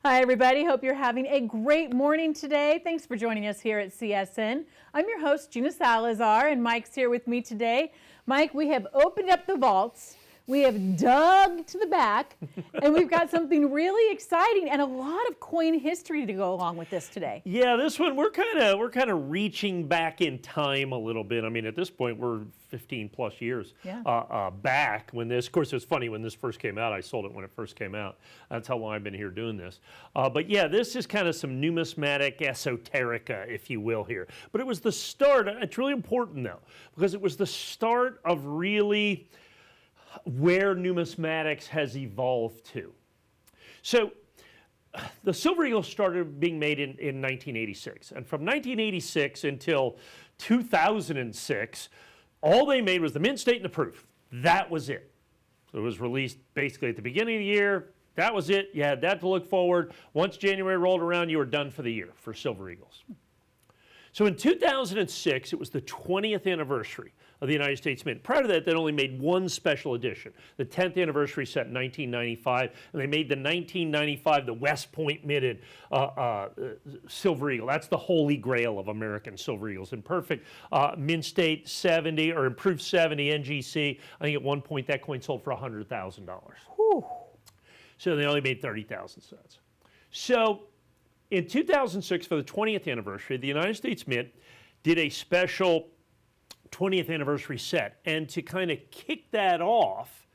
Hi, everybody. Hope you're having a great morning today. Thanks for joining us here at CSN. I'm your host, Gina Salazar, and Mike's here with me today. Mike, we have opened up the vaults. We have dug to the back, and we've got something really exciting and a lot of coin history to go along with this today. Yeah, this one we're kind of reaching back in time a little bit. I mean, at this point we're 15 plus years back when this. Of course, it was funny when this first came out. I sold it when it first came out. That's how long I've been here doing this. But yeah, this is kind of some numismatic esoterica, if you will, here. But it was the start. It's really important though, because it was the start of really where numismatics has evolved to. So the silver eagle started being made in 1986, and from 1986 until 2006, all they made was the mint, state, and the proof. That was it. So it was released basically at the beginning of the year. That was it. You had that to look forward. Once January rolled around, you were done for the year for silver eagles. So in 2006, it was the 20th anniversary of the United States Mint. Prior to that, they'd only made one special edition, the 10th anniversary set in 1995, and they made the 1995, the West Point minted silver eagle. That's the holy grail of American silver eagles. In perfect mint state 70 or improved 70 NGC, I think at one point that coin sold for $100,000. So they only made 30,000 sets. So in 2006, for the 20th anniversary, the United States Mint did a special 20th anniversary set. And to kind of kick that off,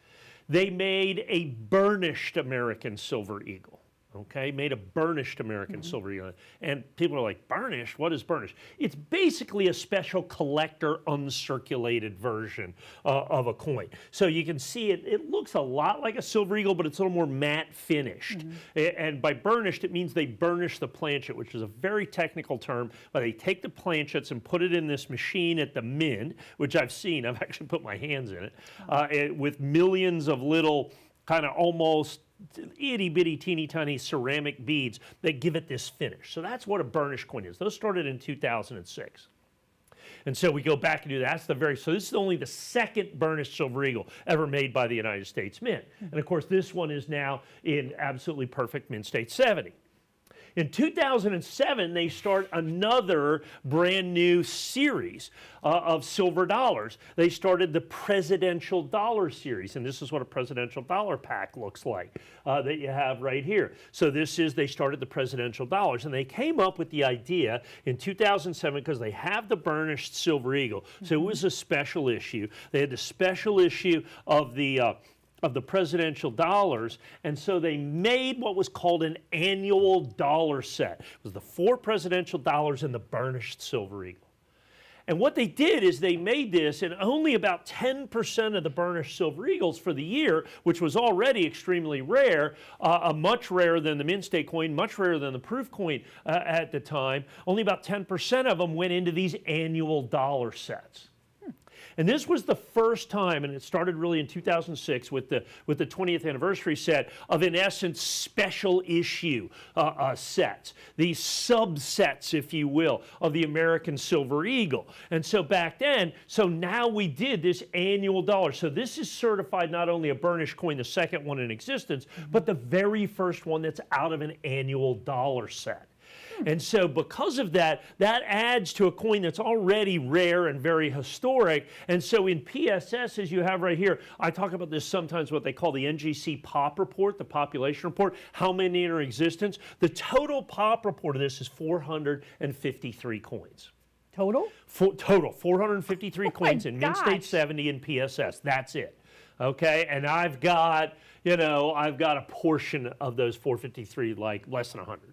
they made a burnished American silver eagle. Okay, made a burnished American silver eagle. And people are like, burnished? What is burnished? It's basically a special collector uncirculated version of a coin. So you can see it looks a lot like a silver eagle, but it's a little more matte finished. And by burnished, it means they burnish the planchet, which is a very technical term, but they take the planchets and put it in this machine at the Mint, which I've seen. I've actually put my hands in it, with millions of little kind of almost itty bitty teeny tiny ceramic beads that give it this finish. So that's what a burnished coin is. Those started in 2006. And so we go back and do that. So this is only the second burnished silver eagle ever made by the United States Mint. And of course this one is now in absolutely perfect mint state 70. In 2007, they start another brand new series of silver dollars. They started the Presidential Dollar Series, and this is what a Presidential Dollar pack looks like that you have right here. So they started the Presidential Dollars, and they came up with the idea in 2007 because they have the burnished silver eagle. So it was a special issue. They had the special issue of the presidential dollars, and so they made what was called an annual dollar set. It was the 4 presidential dollars and the burnished silver eagle. And what they did is they made this, and only about 10% of the burnished silver eagles for the year, which was already extremely rare, much rarer than the mint state coin, much rarer than the proof coin at the time, only about 10% of them went into these annual dollar sets. And this was the first time, and it started really in 2006 with the 20th anniversary set of, in essence, special issue sets, these subsets, if you will, of the American silver eagle. And so back then, so now we did this annual dollar. So this is certified not only a burnished coin, the second one in existence, but the very first one that's out of an annual dollar set. And so because of that, that adds to a coin that's already rare and very historic. And so in PSS, as you have right here, I talk about this sometimes, what they call the NGC POP report, the population report, how many are in existence. The total POP report of this is 453 coins. Total? Total, 453 coins in mint state 70 and PSS. That's it. Okay, and I've got a portion of those 453, like less than 100.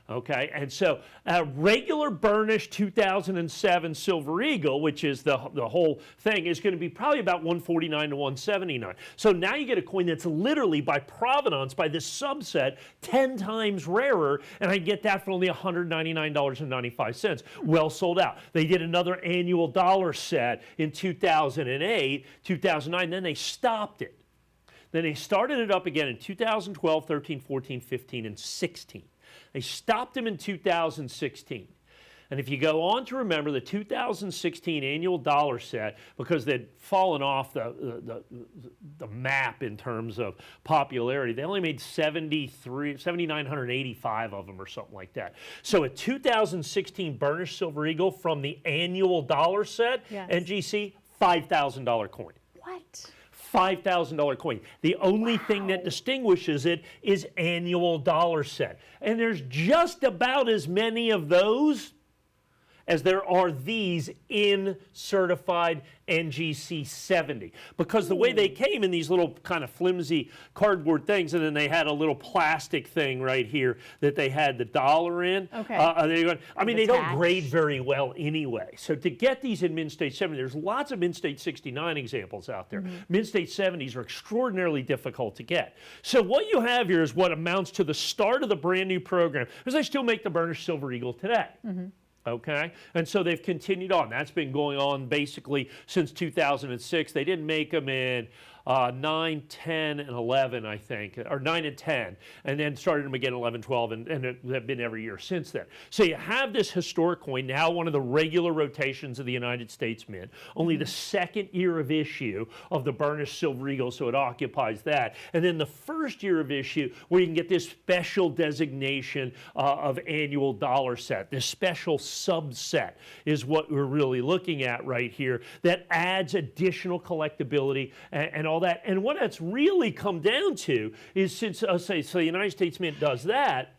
Okay, and so a regular burnished 2007 silver eagle, which is the whole thing, is going to be probably about 149 to 179. So now you get a coin that's literally by provenance, by this subset, 10 times rarer, and I get that for only $199.95. Well sold out. They did another annual dollar set in 2008, 2009, then they stopped it. Then they started it up again in 2012, 13, 14, 15, and 16. They stopped them in 2016. And if you go on to remember the 2016 annual dollar set, because they'd fallen off the map in terms of popularity, they only made 7,985 of them or something like that. So a 2016 burnished silver eagle from the annual dollar set, yes. NGC, $5,000 coin. What? $5,000 coin. The only thing that distinguishes it is annual dollar set. And there's just about as many of those as there are these in certified NGC 70. Because the way they came in these little kind of flimsy cardboard things, and then they had a little plastic thing right here that they had the dollar in. Okay. They don't grade very well anyway. So to get these in Mint State 70, there's lots of Mint State 69 examples out there. Mint State 70s are extraordinarily difficult to get. So what you have here is what amounts to the start of the brand new program, because they still make the burnished silver eagle today. Okay, and so they've continued on. That's been going on basically since 2006. They didn't make them in 9, 10, and 11, I think, or 9 and 10, and then started them again 11, 12, and have been every year since then. So you have this historic coin, now one of the regular rotations of the United States Mint, only the second year of issue of the burnished silver eagle, so it occupies that, and then the first year of issue where you can get this special designation of annual dollar set. This special subset is what we're really looking at right here that adds additional collectability and all that. And what that's really come down to is, since the United States Mint does that,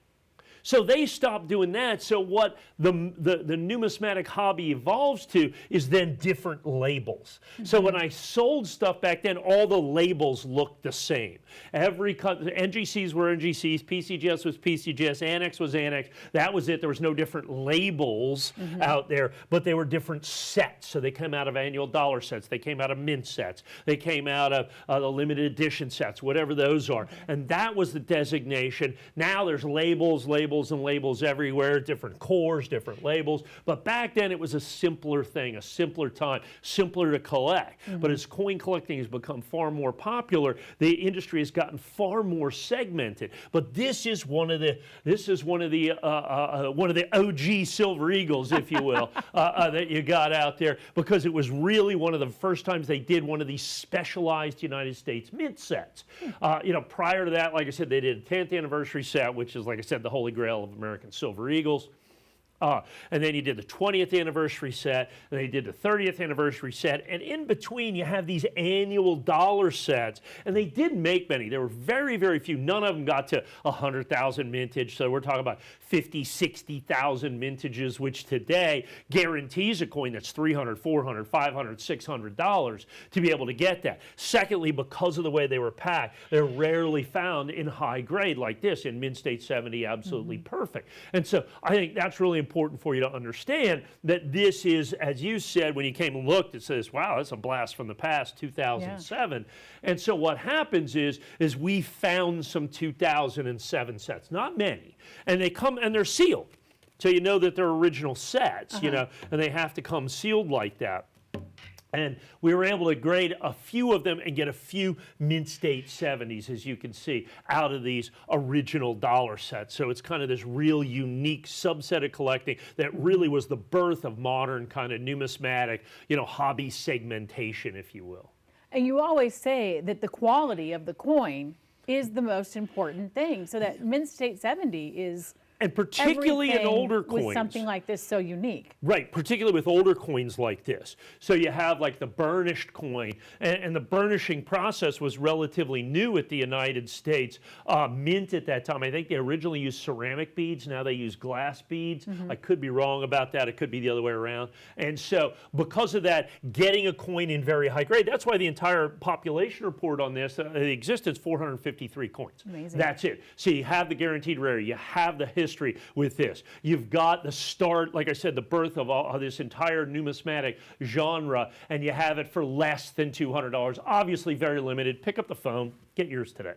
so they stopped doing that. So what the numismatic hobby evolves to is then different labels. So when I sold stuff back then, all the labels looked the same. NGCs were NGCs, PCGS was PCGS, Annex was Annex. That was it. There was no different labels out there, but they were different sets. So they came out of annual dollar sets. They came out of mint sets. They came out of the limited edition sets, whatever those are. And that was the designation. Now there's labels and labels everywhere, different cores, different labels. But back then it was a simpler thing, a simpler time, simpler to collect. But as coin collecting has become far more popular, the industry has gotten far more segmented. But this is one of the OG silver eagles, if you will, that you got out there, because it was really one of the first times they did one of these specialized United States Mint sets. Prior to that, like I said, they did a 10th anniversary set, which is, like I said, the holy grail of American silver eagles. And then you did the 20th anniversary set, and they did the 30th anniversary set, and in between you have these annual dollar sets, and they didn't make many. There were very, very few. None of them got to 100,000 mintage, so we're talking about 50, 60,000 mintages, which today guarantees a coin that's $300, $400, $500, $600 to be able to get that. Secondly, because of the way they were packed, they're rarely found in high grade like this. In Mint State 70, absolutely perfect. And so I think that's really important for you to understand that this is, as you said, when you came and looked, it says, wow, that's a blast from the past, 2007. Yeah. And so what happens is we found some 2007 sets, not many, and they come and they're sealed. So you know that they're original sets, and they have to come sealed like that. And we were able to grade a few of them and get a few Mint State 70s, as you can see, out of these original dollar sets. So it's kind of this real unique subset of collecting that really was the birth of modern kind of numismatic, hobby segmentation, if you will. And you always say that the quality of the coin is the most important thing. So that Mint State 70 is... And particularly in older coins. With something like this so unique. Right, particularly with older coins like this. So you have like the burnished coin, and the burnishing process was relatively new at the United States Mint at that time. I think they originally used ceramic beads, now they use glass beads. I could be wrong about that, it could be the other way around. And so because of that, getting a coin in very high grade, that's why the entire population report on this, the existence 453 coins. Amazing. That's it. So you have the guaranteed rarity, you have the history with this. You've got the start, like I said, the birth of this entire numismatic genre, and you have it for less than $200. Obviously very limited. Pick up the phone, get yours today.